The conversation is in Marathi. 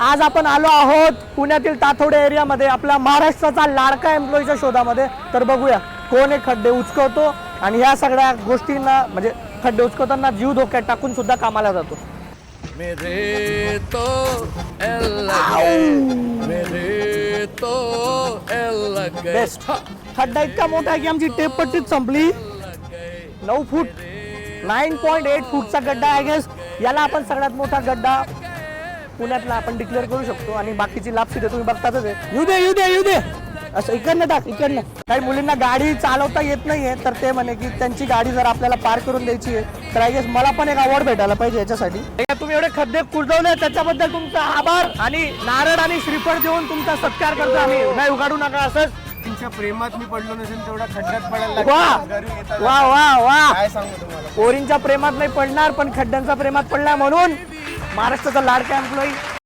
आज आपण आलो आहोत पुण्यातील ताथोडे एरियामध्ये आपल्या महाराष्ट्राचा लाडका एम्प्लॉईच्या शोधामध्ये। तर बघूया कोण हे खड्डे उचकवतो आणि ह्या सगळ्या गोष्टींना म्हणजे खड्डे उचकवताना जीव धोक्यात टाकून सुद्धा कामाला जातो। मेरे तो मेरे तो बेस्ट खड्डा इतका मोठा आहे की आमची टेप पट्टीच संपली। 9 फूट 9.8 फूटचा गड्डा आहे गेस। याला आपण सगळ्यात मोठा गड्डा पुण्यातला आपण डिक्लेअर करू शकतो आणि बाकीची लापशी तुम्ही बघतातच आहे। येऊ दे असं इकडनं टाक इकडनं। काही मुलींना गाडी चालवता येत नाहीये तर ते म्हणे की त्यांची गाडी जर आपल्याला पार करून द्यायची आहे तर आय गेस मला पण एक अवॉर्ड भेटायला पाहिजे याच्यासाठी। तुम्ही एवढे खड्डे कुजवले त्याच्याबद्दल तुमचा आभार आणि नारळ आणि श्रीफळ देऊन तुमचा सत्कार करतो आम्ही। नाही उघडू नका असंच। तुमच्या प्रेमात मी पडलो नसेल तेवढा खड्ड्यात पडायला वा वा वा काय सांगू तुम्हाला। पोरींच्या प्रेमात नाही पडणार पण खड्ड्यांच्या प्रेमात पडला म्हणून महाराष्ट्राचा लाडका एम्प्लॉई